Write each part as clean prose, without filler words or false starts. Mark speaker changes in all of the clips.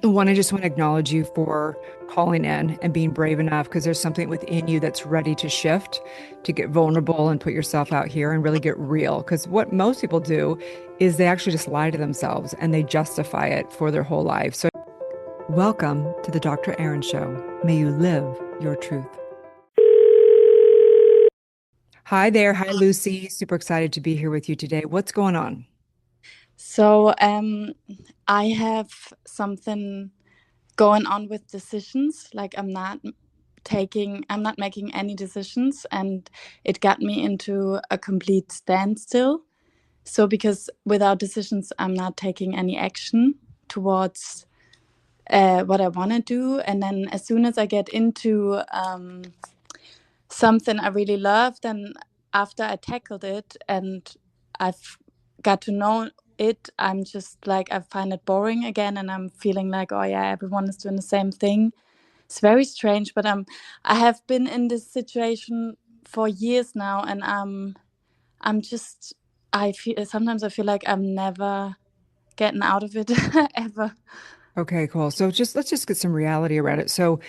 Speaker 1: One, I just want to acknowledge you for calling in and being brave enough because there's something within you that's ready to shift, to get vulnerable and put yourself out here and really get real. Because what most people do is they actually just lie to themselves and they justify it for their whole life. So, welcome to the Dr. Erin Show. May you live your truth. Hi there. Hi, Lucy. Super excited to be here with you today. What's going on?
Speaker 2: So I have something going on with decisions. Like I'm not making any decisions, and it got me into a complete standstill. So because without decisions, I'm not taking any action towards what I want to do. And then as soon as I get into something I really love, then after I tackled it and I've got to know it, I'm just like, I find it boring again, and I'm feeling like, oh yeah, everyone is doing the same thing. It's very strange, but I have been in this situation for years now, and I'm just, I feel sometimes I feel like I'm never getting out of it ever.
Speaker 1: Okay, cool. So let's just get some reality around it. So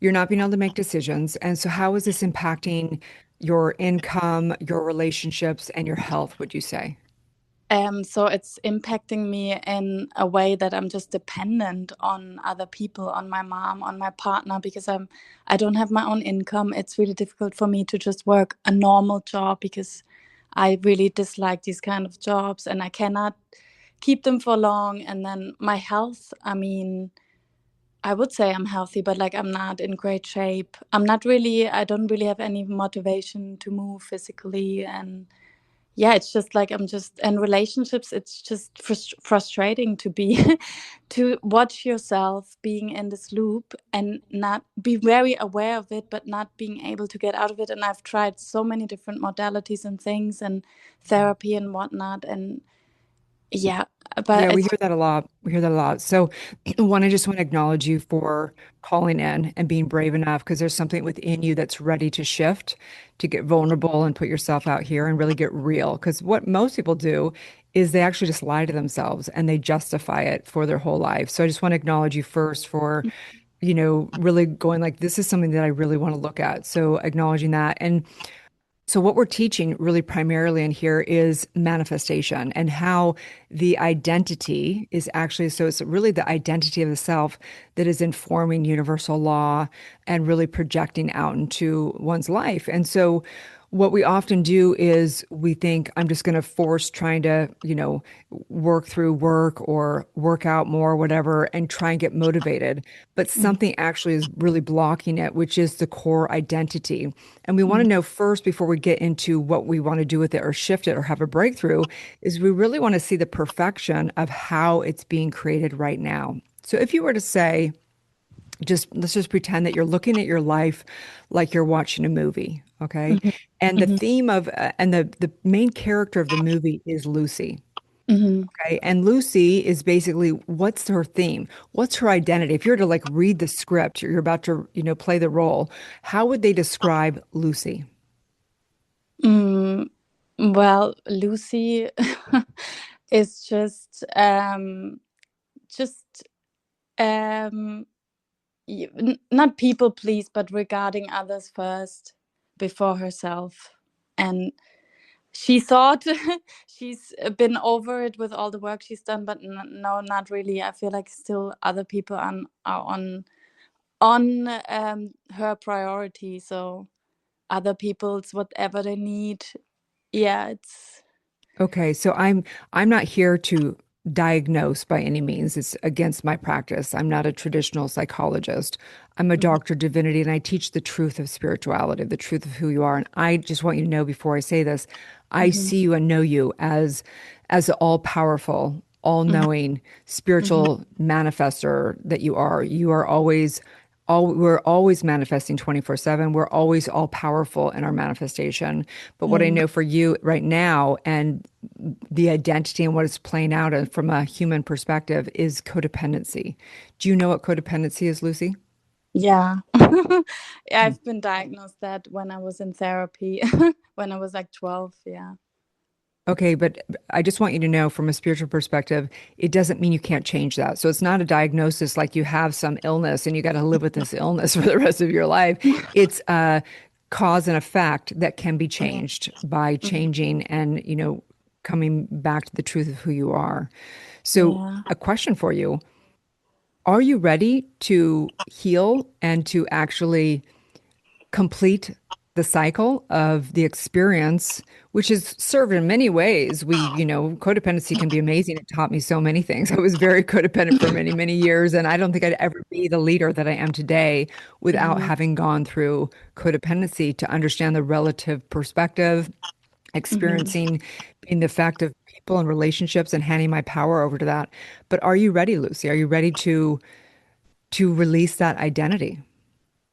Speaker 1: you're not being able to make decisions. And so how is this impacting your income, your relationships, and your health, would you say?
Speaker 2: So it's impacting me in a way that I'm just dependent on other people, on my mom, on my partner, because I don't have my own income. It's really difficult for me to just work a normal job because I really dislike these kind of jobs and I cannot keep them for long. And then my health, I mean, I would say I'm healthy, but like I'm not in great shape. I don't really have any motivation to move physically. And yeah, it's just like I'm just in relationships, it's just frustrating to be to watch yourself being in this loop and not be very aware of it, but not being able to get out of it. And I've tried so many different modalities and things and therapy and whatnot, and yeah, but
Speaker 1: Yeah, we
Speaker 2: it's
Speaker 1: hear that a lot. We hear that a lot. So, one, I just want to acknowledge you for calling in and being brave enough because there's something within you that's ready to shift, to get vulnerable and put yourself out here and really get real. Because what most people do is they actually just lie to themselves and they justify it for their whole life. So, I just want to acknowledge you first for, really going like, this is something that I really want to look at. So, acknowledging that. And so, what we're teaching really primarily in here is manifestation and how the identity is actually, so it's really the identity of the self that is informing universal law and really projecting out into one's life. And so, what we often do is we think, I'm just going to force trying to, work through work or work out more, whatever, and try and get motivated. But
Speaker 2: Mhm,
Speaker 1: something actually is really blocking it, which is the core identity. And we want
Speaker 2: mhm,
Speaker 1: to know first, before we get into what we want to do with it or shift it or have a breakthrough, is we really want to see the perfection of how it's being created right now. So if you were to say, just let's just pretend that you're looking at your life like you're watching a movie, okay?
Speaker 2: mhm,
Speaker 1: And the
Speaker 2: mhm,
Speaker 1: theme of and the main character of the movie is Lucy.
Speaker 2: mhm.
Speaker 1: Okay. And Lucy is basically, what's her theme? What's her identity? If you were to like read the script, you're about to, play the role, how would they describe Lucy?
Speaker 2: Mm, well, Lucy is just um not people please, but regarding others first before herself. And she thought she's been over it with all the work she's done, but no, not really. I feel like still other people are on her priority. So other people's whatever they need. Yeah, it's.
Speaker 1: Okay, so I'm not here to diagnose by any means. It's against my practice. I'm not a traditional psychologist. I'm a
Speaker 2: Mhm,
Speaker 1: doctor of divinity and I teach the truth of spirituality, the truth of who you are. And I just want you to know before I say this, I
Speaker 2: mhm,
Speaker 1: see you and know you as the all-powerful,
Speaker 2: mhm,
Speaker 1: all-knowing
Speaker 2: mhm,
Speaker 1: spiritual manifester that you are. You are always we're always manifesting 24/7. We're always all powerful in our manifestation. But what I
Speaker 2: mhm.
Speaker 1: know for you right now and the identity and what it's playing out from a human perspective is codependency. Do you know what codependency is, Lucy?
Speaker 2: Yeah. Yeah, I've been diagnosed that when I was in therapy when I was like 12. Yeah.
Speaker 1: Okay, but I just want you to know from a spiritual perspective, it doesn't mean you can't change that. So it's not a diagnosis like you have some illness and you got to live with this illness for the rest of your life. It's a cause and effect that can be
Speaker 2: Yeah.
Speaker 1: changed by
Speaker 2: Mhm.
Speaker 1: changing and, coming back to the truth of who you are. So,
Speaker 2: Yeah.
Speaker 1: a question for you. Are you ready to heal and to actually complete the cycle of the experience, which is served in many ways? Codependency can be amazing. It taught me so many things. I was very codependent for many, many years, and I don't think I'd ever be the leader that I am today without
Speaker 2: Mhm.
Speaker 1: having gone through codependency to understand the relative perspective,
Speaker 2: Mhm.
Speaker 1: experiencing being the fact of people and relationships and handing my power over to that. But are you ready, Lucy? Are you ready to release that identity?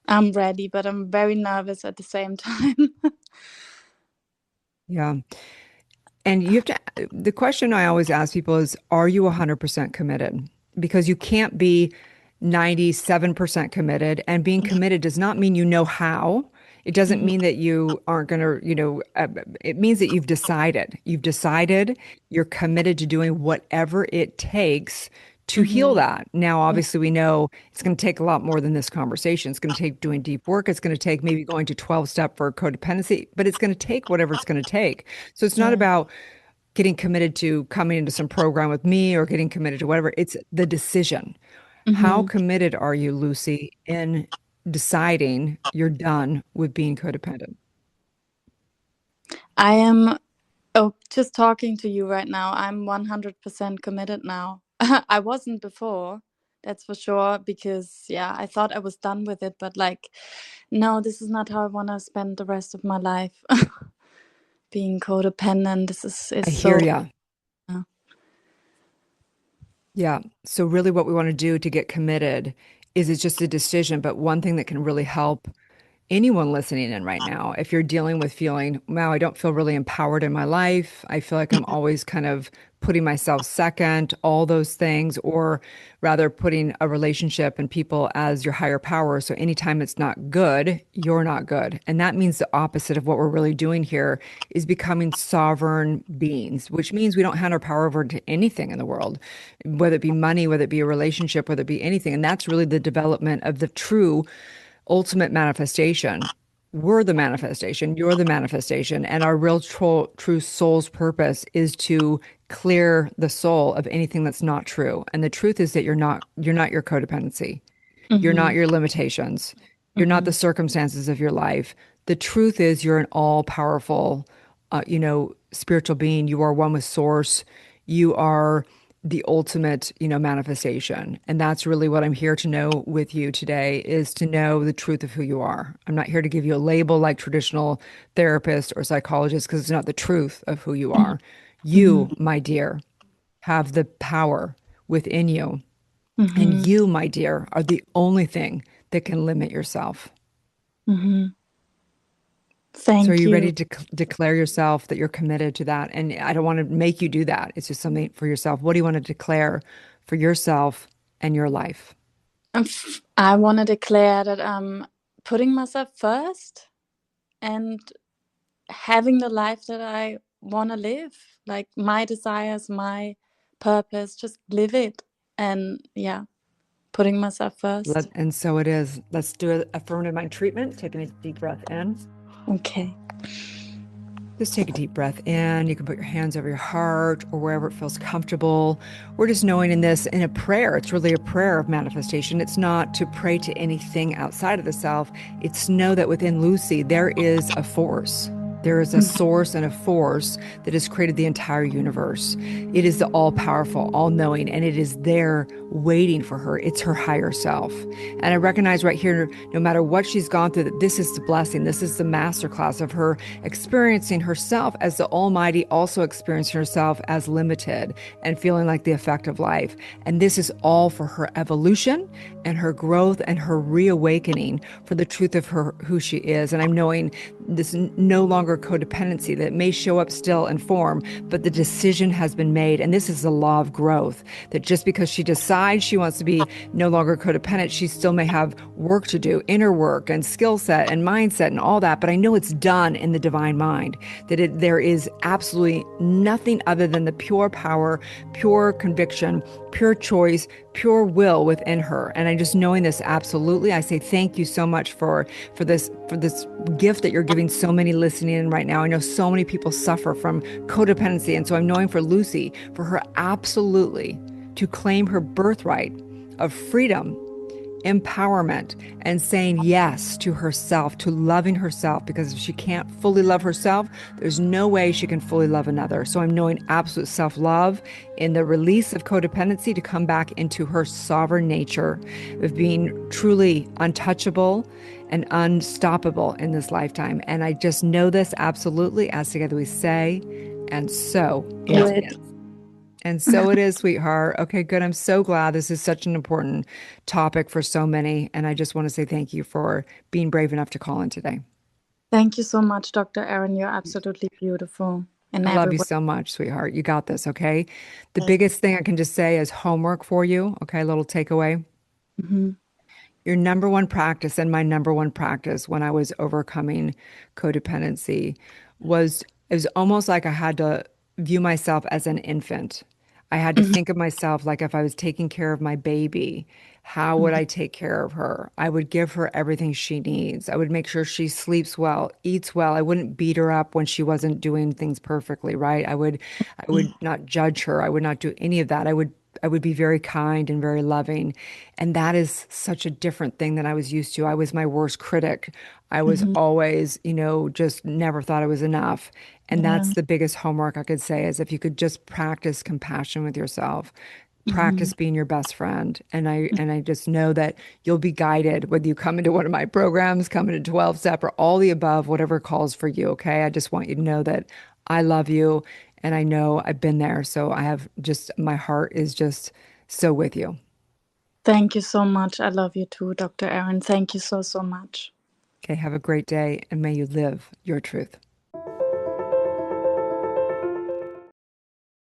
Speaker 2: I'm ready, but I'm very nervous at the same time.
Speaker 1: Yeah. And the question I always ask people is, are you 100% committed? Because you can't be 97% committed. And being committed does not mean you know how. It doesn't
Speaker 2: Mhm.
Speaker 1: mean that you aren't going to, it means that you've decided. You've decided you're committed to doing whatever it takes to heal
Speaker 2: Mhm.
Speaker 1: that. Now, obviously, we know it's going to take a lot more than this conversation. It's going to take doing deep work. It's going to take maybe going to 12 step for codependency, but it's going to take whatever it's going to take. So it's not
Speaker 2: Yeah.
Speaker 1: about getting committed to coming into some program with me or getting committed to whatever. It's the decision. How
Speaker 2: Mhm.
Speaker 1: committed are you, Lucy, in deciding you're done with being codependent?
Speaker 2: I am, oh, just talking to you right now, I'm 100% committed now. I wasn't before, that's for sure, because yeah, I thought I was done with it, but like, no, this is not how I want to spend the rest of my life. Being codependent, this is
Speaker 1: I hear
Speaker 2: so,
Speaker 1: ya.
Speaker 2: yeah.
Speaker 1: Yeah. So really what we want to do to get committed is it's just a decision, but one thing that can really help anyone listening in right now, if you're dealing with feeling, wow, I don't feel really empowered in my life. I feel like I'm always kind of putting myself second, all those things, or rather putting a relationship and people as your higher power. So anytime it's not good, you're not good. And that means the opposite of what we're really doing here is becoming sovereign beings, which means we don't hand our power over to anything in the world, whether it be money, whether it be a relationship, whether it be anything. And that's really the development of the true ultimate manifestation. We're the manifestation, you're the manifestation, and our real true soul's purpose is to clear the soul of anything that's not true. And the truth is that you're not your codependency. You're not
Speaker 2: Mhm.
Speaker 1: your limitations. You're not the
Speaker 2: Mhm.
Speaker 1: circumstances of your life. The truth is you're an all-powerful, spiritual being. You are one with source. You are the ultimate, manifestation. And that's really what I'm here to know with you today is to know the truth of who you are. I'm not here to give you a label like traditional therapist or psychologist because it's not the truth of who you are. You,
Speaker 2: Mhm.
Speaker 1: my dear, have the power within you, and
Speaker 2: Mhm.
Speaker 1: you, my dear, are the only thing that can limit yourself.
Speaker 2: Mhm.
Speaker 1: So, are
Speaker 2: Thank
Speaker 1: you
Speaker 2: you.
Speaker 1: ready to declare yourself that you're committed to that? And I don't want to make you do that. It's just something for yourself. What do you want to declare for yourself and your life?
Speaker 2: I want to declare that I'm putting myself first and having the life that I want to live, like my desires, my purpose, just live it. And yeah, putting myself first.
Speaker 1: And so it is. Let's do an affirmative mind treatment. Taking a deep breath in.
Speaker 2: Okay.
Speaker 1: Just take a deep breath in. You can put your hands over your heart or wherever it feels comfortable. We're just knowing in this, in a prayer, it's really a prayer of manifestation. It's not to pray to anything outside of the self. It's to know that within Lucy, there is a force. There is a source and a force that has created the entire universe. It is the all powerful, all knowing, and it is there waiting for her. It's her higher self. And I recognize right here, no matter what she's gone through, that this is the blessing. This is the masterclass of her experiencing herself as the Almighty, also experiencing herself as limited and feeling like the effect of life. And this is all for her evolution and her growth and her reawakening for the truth of her who she is. And I'm knowing this no longer longer codependency, that may show up still in form, but the decision has been made. And this is the law of growth, that just because she decides she wants to be no longer codependent, she still may have work to do, inner work and skill set and mindset and all that. But I know it's done in the divine mind, that there is absolutely nothing other than the pure power, pure conviction, pure choice, pure will within her. And I just knowing this absolutely, I say thank you so much for this gift that you're giving so many listening in right now. I know so many people suffer from codependency. And so I'm knowing for Lucy, for her absolutely to claim her birthright of freedom, empowerment, and saying yes to herself, to loving herself, because if she can't fully love herself, there's no way she can fully love another. So I'm knowing absolute self-love in the release of codependency to come back into her sovereign nature of being truly untouchable and unstoppable in this lifetime. And I just know this absolutely, as together we say, and so it is. And so it is, sweetheart. Okay, good. I'm so glad. This is such an important topic for so many. And I just want to say thank you for being brave enough to call in today.
Speaker 2: Thank you so much, Dr. Erin. You're absolutely beautiful in
Speaker 1: I love
Speaker 2: every
Speaker 1: you
Speaker 2: way.
Speaker 1: so much, sweetheart. You got this, okay? The biggest thing I can just say is homework for you, okay? A little takeaway.
Speaker 2: Mm-hmm.
Speaker 1: Your number one practice and my number one practice when I was overcoming codependency was it was almost like I had to view myself as an infant. I had to think of myself like if I was taking care of my baby, how would I take care of her? I would give her everything she needs. I would make sure she sleeps well, eats well. I wouldn't beat her up when she wasn't doing things perfectly, right? I would not judge her. I would not do any of that. I would be very kind and very loving. And that is such a different thing than I was used to. I was my worst critic. I was
Speaker 2: Mm-hmm.
Speaker 1: always, just never thought I was enough. And
Speaker 2: Yeah.
Speaker 1: that's the biggest homework I could say is if you could just practice compassion with yourself,
Speaker 2: Mm-hmm.
Speaker 1: practice being your best friend. And I just know that you'll be guided whether you come into one of my programs, come into 12 step or all the above, whatever calls for you. Okay. I just want you to know that I love you and I know I've been there. So I have just my heart is just so with you.
Speaker 2: Thank you so much. I love you too, Dr. Erin. Thank you so, so much.
Speaker 1: Okay. Have a great day and may you live your truth.